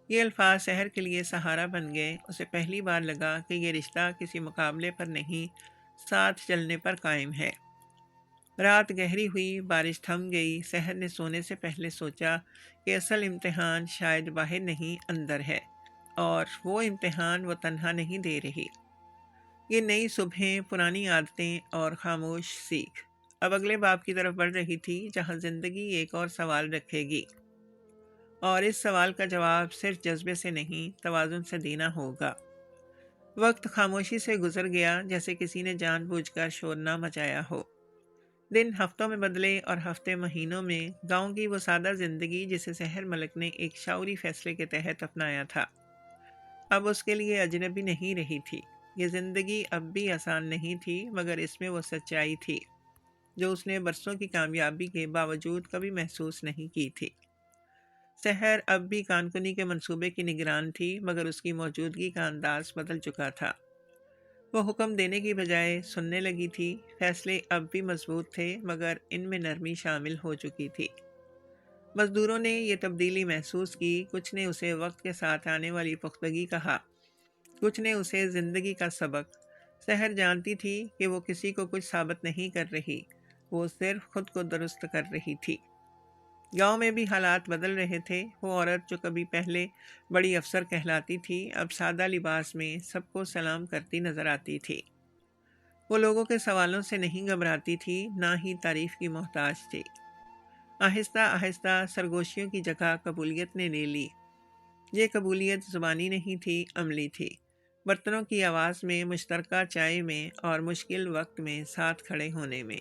یہ الفاظ سحر کے لیے سہارا بن گئے۔ اسے پہلی بار لگا کہ یہ رشتہ کسی مقابلے پر نہیں، ساتھ چلنے پر قائم ہے۔ رات گہری ہوئی، بارش تھم گئی۔ سحر نے سونے سے پہلے سوچا کہ اصل امتحان شاید باہر نہیں، اندر ہے، اور وہ امتحان وہ تنہا نہیں دے رہی۔ یہ نئی صبحیں، پرانی عادتیں اور خاموش سیکھ اب اگلے باب کی طرف بڑھ رہی تھی، جہاں زندگی ایک اور سوال رکھے گی، اور اس سوال کا جواب صرف جذبے سے نہیں، توازن سے دینا ہوگا۔ وقت خاموشی سے گزر گیا، جیسے کسی نے جان بوجھ کر شور نہ مچایا ہو۔ دن ہفتوں میں بدلے اور ہفتے مہینوں میں۔ گاؤں کی وہ سادہ زندگی جسے سحر ملک نے ایک شعوری فیصلے کے تحت اپنایا تھا، اب اس کے لیے اجنبی نہیں رہی تھی۔ یہ زندگی اب بھی آسان نہیں تھی، مگر اس میں وہ سچائی تھی جو اس نے برسوں کی کامیابی کے باوجود کبھی محسوس نہیں کی تھی۔ سحر اب بھی کانکنی کے منصوبے کی نگران تھی، مگر اس کی موجودگی کا انداز بدل چکا تھا۔ وہ حکم دینے کی بجائے سننے لگی تھی۔ فیصلے اب بھی مضبوط تھے، مگر ان میں نرمی شامل ہو چکی تھی۔ مزدوروں نے یہ تبدیلی محسوس کی، کچھ نے اسے وقت کے ساتھ آنے والی پختگی کہا، کچھ نے اسے زندگی کا سبق۔ سحر جانتی تھی کہ وہ کسی کو کچھ ثابت نہیں کر رہی، وہ صرف خود کو درست کر رہی تھی۔ گاؤں میں بھی حالات بدل رہے تھے۔ وہ عورت جو کبھی پہلے بڑی افسر کہلاتی تھی، اب سادہ لباس میں سب کو سلام کرتی نظر آتی تھی۔ وہ لوگوں کے سوالوں سے نہیں گھبراتی تھی، نہ ہی تعریف کی محتاج تھی۔ آہستہ آہستہ سرگوشیوں کی جگہ قبولیت نے لے لی۔ یہ قبولیت زبانی نہیں تھی، عملی تھی۔ برتنوں کی آواز میں، مشترکہ چائے میں، اور مشکل وقت میں ساتھ کھڑے ہونے میں۔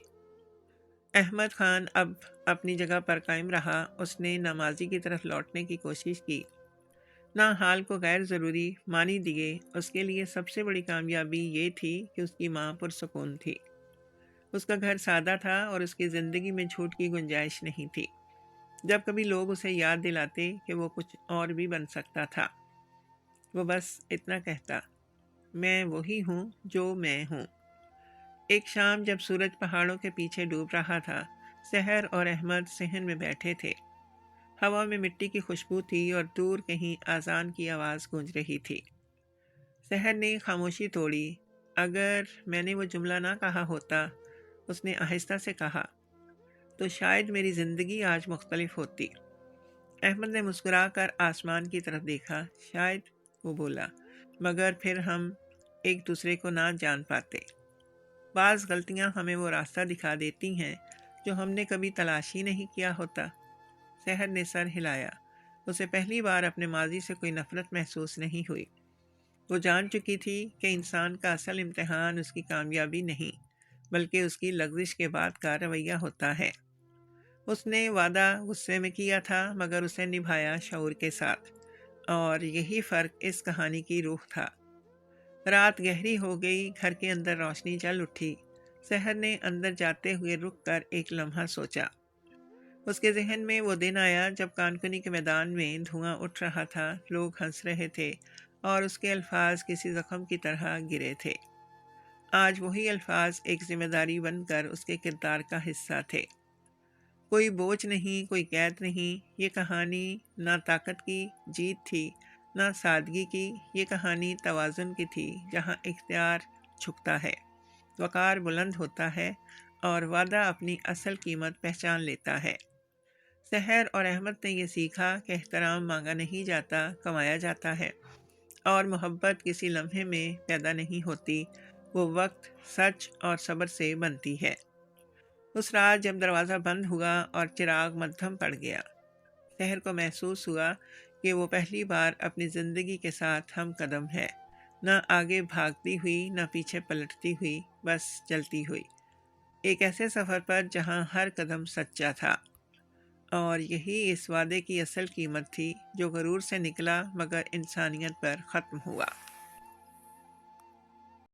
احمد خان اب اپنی جگہ پر قائم رہا۔ اس نے نہ ماضی کی طرف لوٹنے کی کوشش کی، نہ حال کو غیر ضروری معنی دیے۔ اس کے لیے سب سے بڑی کامیابی یہ تھی کہ اس کی ماں پرسکون تھی۔ اس کا گھر سادہ تھا اور اس کی زندگی میں جھوٹ کی گنجائش نہیں تھی۔ جب کبھی لوگ اسے یاد دلاتے کہ وہ کچھ اور بھی بن سکتا تھا، وہ بس اتنا کہتا، میں وہی ہوں جو میں ہوں۔ ایک شام جب سورج پہاڑوں کے پیچھے ڈوب رہا تھا، سحر اور احمد صحن میں بیٹھے تھے۔ ہوا میں مٹی کی خوشبو تھی اور دور کہیں اذان کی آواز گونج رہی تھی۔ سحر نے خاموشی توڑی۔ اگر میں نے وہ جملہ نہ کہا ہوتا، اس نے آہستہ سے کہا، تو شاید میری زندگی آج مختلف ہوتی۔ احمد نے مسکرا کر آسمان کی طرف دیکھا۔ شاید، وہ بولا، مگر پھر ہم ایک دوسرے کو نہ جان پاتے۔ بعض غلطیاں ہمیں وہ راستہ دکھا دیتی ہیں جو ہم نے کبھی تلاش ہی نہیں کیا ہوتا۔ سحر نے سر ہلایا۔ اسے پہلی بار اپنے ماضی سے کوئی نفرت محسوس نہیں ہوئی۔ وہ جان چکی تھی کہ انسان کا اصل امتحان اس کی کامیابی نہیں، بلکہ اس کی لغزش کے بعد کا رویہ ہوتا ہے۔ اس نے وعدہ غصے میں کیا تھا، مگر اسے نبھایا شعور کے ساتھ، اور یہی فرق اس کہانی کی روح تھا۔ رات گہری ہو گئی، گھر کے اندر روشنی جل اٹھی۔ سحر نے اندر جاتے ہوئے رک کر ایک لمحہ سوچا۔ اس کے ذہن میں وہ دن آیا جب کانکنی کے میدان میں دھواں اٹھ رہا تھا، لوگ ہنس رہے تھے، اور اس کے الفاظ کسی زخم کی طرح گرے تھے۔ آج وہی الفاظ ایک ذمہ داری بن کر اس کے کردار کا حصہ تھے۔ کوئی بوجھ نہیں، کوئی قید نہیں۔ یہ کہانی نہ طاقت کی جیت تھی، نہ سادگی کی۔ یہ کہانی توازن کی تھی، جہاں اختیار جھکتا ہے، وقار بلند ہوتا ہے، اور وعدہ اپنی اصل قیمت پہچان لیتا ہے۔ سحر اور احمد نے یہ سیکھا کہ احترام مانگا نہیں جاتا، کمایا جاتا ہے، اور محبت کسی لمحے میں پیدا نہیں ہوتی، وہ وقت، سچ اور صبر سے بنتی ہے۔ اس رات جب دروازہ بند ہوا اور چراغ مدھم پڑ گیا، سحر کو محسوس ہوا کہ وہ پہلی بار اپنی زندگی کے ساتھ ہم قدم ہے، نہ آگے بھاگتی ہوئی، نہ پیچھے پلٹتی ہوئی، بس چلتی ہوئی، ایک ایسے سفر پر جہاں ہر قدم سچا تھا۔ اور یہی اس وعدے کی اصل قیمت تھی، جو غرور سے نکلا مگر انسانیت پر ختم ہوا۔